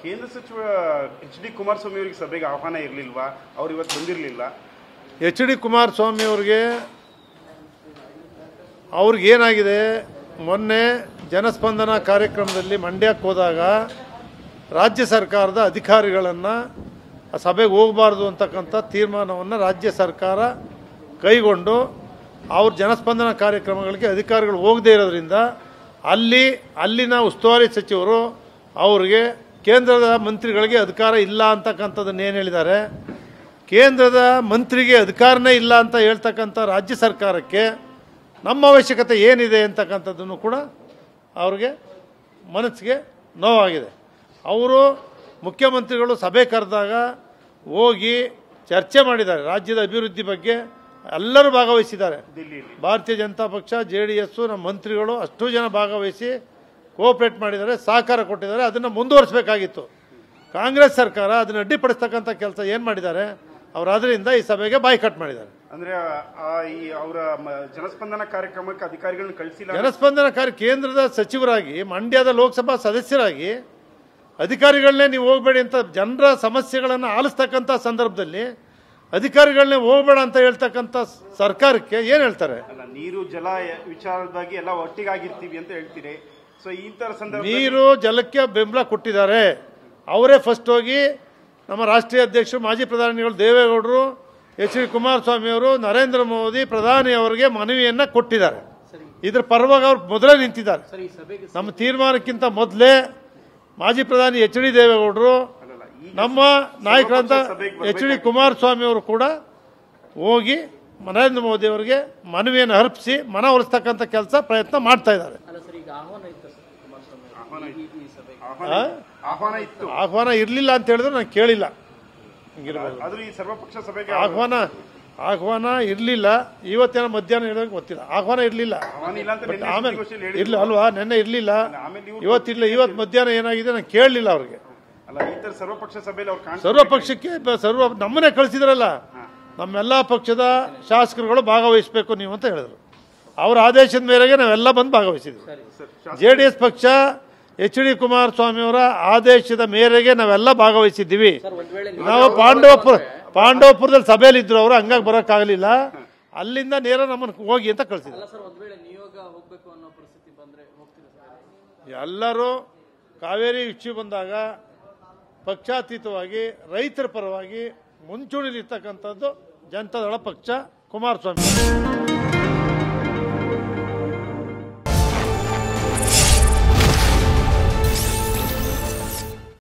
ಕೇಂದ್ರ ಸಚಿವ ಎಚ್.ಡಿ. ಕುಮಾರಸ್ವಾಮಿ ಅವರಿಗೆ ಸಭೆಗೆ ಆಹ್ವಾನ ಇರಲಿಲ್ವಾ? ಅವ್ರು ಇವತ್ತು ಬಂದಿರಲಿಲ್ಲ. ಎಚ್.ಡಿ. ಕುಮಾರಸ್ವಾಮಿ ಅವ್ರಿಗೇನಾಗಿದೆ, ಮೊನ್ನೆ ಜನಸ್ಪಂದನ ಕಾರ್ಯಕ್ರಮದಲ್ಲಿ ಮಂಡ್ಯಕ್ಕೆ ಹೋದಾಗ ರಾಜ್ಯ ಸರ್ಕಾರದ ಅಧಿಕಾರಿಗಳನ್ನು ಸಭೆಗೆ ಹೋಗಬಾರ್ದು ಅಂತಕ್ಕಂಥ ತೀರ್ಮಾನವನ್ನು ರಾಜ್ಯ ಸರ್ಕಾರ ಕೈಗೊಂಡು ಅವ್ರ ಜನಸ್ಪಂದನ ಕಾರ್ಯಕ್ರಮಗಳಿಗೆ ಅಧಿಕಾರಿಗಳು ಹೋಗದೇ ಇರೋದ್ರಿಂದ ಅಲ್ಲಿನ ಉಸ್ತುವಾರಿ ಸಚಿವರು ಅವ್ರಿಗೆ ಕೇಂದ್ರದ ಮಂತ್ರಿಗಳಿಗೆ ಅಧಿಕಾರ ಇಲ್ಲ ಅಂತಕ್ಕಂಥದ್ದನ್ನು ಏನು ಹೇಳಿದ್ದಾರೆ. ಕೇಂದ್ರದ ಮಂತ್ರಿಗೆ ಅಧಿಕಾರನೇ ಇಲ್ಲ ಅಂತ ಹೇಳ್ತಕ್ಕಂಥ ರಾಜ್ಯ ಸರ್ಕಾರಕ್ಕೆ ನಮ್ಮ ಅವಶ್ಯಕತೆ ಏನಿದೆ ಅಂತಕ್ಕಂಥದ್ದನ್ನು ಕೂಡ ಅವ್ರಿಗೆ ಮನಸ್ಸಿಗೆ ನೋವಾಗಿದೆ. ಅವರು ಮುಖ್ಯಮಂತ್ರಿಗಳು ಸಭೆ ಕರೆದಾಗ ಹೋಗಿ ಚರ್ಚೆ ಮಾಡಿದ್ದಾರೆ. ರಾಜ್ಯದ ಅಭಿವೃದ್ಧಿ ಬಗ್ಗೆ ಎಲ್ಲರೂ ಭಾಗವಹಿಸಿದ್ದಾರೆ. ಭಾರತೀಯ ಜನತಾ ಪಕ್ಷ, JDS, ನಮ್ಮ ಮಂತ್ರಿಗಳು ಅಷ್ಟು ಜನ ಭಾಗವಹಿಸಿ ಕೋಆಪರೇಟ್ ಮಾಡಿದ್ದಾರೆ, ಸಹಕಾರ ಕೊಟ್ಟಿದ್ದಾರೆ. ಅದನ್ನು ಮುಂದುವರಿಸಬೇಕಾಗಿತ್ತು. ಕಾಂಗ್ರೆಸ್ ಸರ್ಕಾರ ಅದನ್ನು ಅಡ್ಡಿಪಡಿಸ್ತಕ್ಕಂಥ ಕೆಲಸ ಏನು ಮಾಡಿದ್ದಾರೆ, ಅವರು ಅದರಿಂದ ಈ ಸಭೆಗೆ ಬಾಯ್ಕಾಟ್ ಮಾಡಿದ್ದಾರೆ. ಅಂದ್ರೆ ಅವರ ಜನಸ್ಪಂದನ ಕಾರ್ಯಕ್ರಮಕ್ಕೆ ಅಧಿಕಾರಿಗಳನ್ನ ಕಳಿಸಿಲ್ಲ. ಜನಸ್ಪಂದನ ಕೇಂದ್ರದ ಸಚಿವರಾಗಿ, ಮಂಡ್ಯದ ಲೋಕಸಭಾ ಸದಸ್ಯರಾಗಿ ಅಧಿಕಾರಿಗಳನ್ನೇ ನೀವು ಹೋಗಬೇಡಿ ಅಂತ ಜನರ ಸಮಸ್ಯೆಗಳನ್ನು ಆಲಿಸ್ತಕ್ಕಂಥ ಸಂದರ್ಭದಲ್ಲಿ ಅಧಿಕಾರಿಗಳನ್ನೇ ಹೋಗಬೇಡ ಅಂತ ಹೇಳ್ತಕ್ಕಂಥ ಸರ್ಕಾರಕ್ಕೆ ಏನು ಹೇಳ್ತಾರೆ? ಅಲ್ಲ, ನೀರು ಜಲ ವಿಚಾರವಾಗಿ ಎಲ್ಲ ಒಟ್ಟಿಗಾಗಿರ್ತೀವಿ ಅಂತ ಹೇಳ್ತೀರಿ. ಸೊ ಈ ತರ ಸಂದರ್ಭ ನೀರು ಜಲಕ್ಕೆ ಬೆಂಬಲ ಕೊಟ್ಟಿದ್ದಾರೆ. ಅವರೇ ಫಸ್ಟ್ ಹೋಗಿ ನಮ್ಮ ರಾಷ್ಟ್ರೀಯ ಅಧ್ಯಕ್ಷರು, ಮಾಜಿ ಪ್ರಧಾನಿಗಳು ದೇವೇಗೌಡರು, ಎಚ್.ಡಿ. ಕುಮಾರಸ್ವಾಮಿ ಅವರು, ನರೇಂದ್ರ ಮೋದಿ ಪ್ರಧಾನಿ ಅವರಿಗೆ ಮನವಿಯನ್ನ ಕೊಟ್ಟಿದ್ದಾರೆ. ಇದ್ರ ಪರವಾಗಿ ಅವ್ರು ಮೊದಲೇ ನಿಂತಿದ್ದಾರೆ. ನಮ್ಮ ತೀರ್ಮಾನಕ್ಕಿಂತ ಮೊದಲೇ ಮಾಜಿ ಪ್ರಧಾನಿ ಎಚ್.ಡಿ. ದೇವೇಗೌಡರು, ನಮ್ಮ ನಾಯಕರಂತ ಎಚ್.ಡಿ. ಕುಮಾರಸ್ವಾಮಿ ಅವರು ಕೂಡ ಹೋಗಿ ನರೇಂದ್ರ ಮೋದಿ ಅವರಿಗೆ ಮನವಿಯನ್ನು ಅರ್ಪಿಸಿ ಮನವೊಲಿಸ್ತಕ್ಕಂಥ ಕೆಲಸ ಪ್ರಯತ್ನ ಮಾಡ್ತಾ ಇದ್ದಾರೆ. ಆಹ್ವಾನ ಇರಲಿಲ್ಲ ಅಂತ ಹೇಳಿದ್ರೆ ನಾನು ಕೇಳಿಲ್ಲ. ಆಹ್ವಾನ ಇರಲಿಲ್ಲ. ಇವತ್ತೇನೋ ಮಧ್ಯಾಹ್ನ ಹೇಳೋಕೆ ಗೊತ್ತಿಲ್ಲ. ಆಹ್ವಾನ ಇರಲಿಲ್ಲ. ಆಮೇಲೆ ಇರ್ಲಿ ಅಲ್ವಾ, ನೆನ್ನೆ ಇರಲಿಲ್ಲ, ಇವತ್ತಿಲ್ಲ. ಇವತ್ತು ಮಧ್ಯಾಹ್ನ ಏನಾಗಿದೆ ನಾನು ಕೇಳಲಿಲ್ಲ ಅವ್ರಿಗೆ. ಸರ್ವಪಕ್ಷಕ್ಕೆ ನಮ್ಮನ್ನೇ ಕಳಿಸಿದ್ರಲ್ಲ, ನಮ್ಮೆಲ್ಲ ಪಕ್ಷದ ಶಾಸಕರುಗಳು ಭಾಗವಹಿಸಬೇಕು ನೀವು ಅಂತ ಹೇಳಿದ್ರು. ಅವರ ಆದೇಶದ ಮೇರೆಗೆ ನಾವೆಲ್ಲ ಬಂದು ಭಾಗವಹಿಸಿದ್ವಿ. JDS ಪಕ್ಷ ಎಚ್.ಡಿ. ಕುಮಾರಸ್ವಾಮಿ ಅವರ ಆದೇಶದ ಮೇರೆಗೆ ನಾವೆಲ್ಲ ಭಾಗವಹಿಸಿದ್ದೀವಿ. ನಾವು ಪಾಂಡವಪುರದಲ್ಲಿ ಸಭೆಯಲ್ಲಿ ಇದ್ರು ಅವರು, ಹಂಗಾಗಿ ಬರೋಕ್ಕಾಗಲಿಲ್ಲ. ಅಲ್ಲಿಂದ ನೇರ ನಮ್ಮನ್ನು ಹೋಗಿ ಅಂತ ಕಳಿಸಿದ್ರು. ಎಲ್ಲರೂ ಕಾವೇರಿ ಇಶ್ಯೂ ಬಂದಾಗ ಪಕ್ಷಾತೀತವಾಗಿ ರೈತರ ಪರವಾಗಿ ಮುಂಚೂಣಿಲಿರ್ತಕ್ಕಂಥದ್ದು ಜನತಾದಳ ಪಕ್ಷ, ಕುಮಾರಸ್ವಾಮಿ.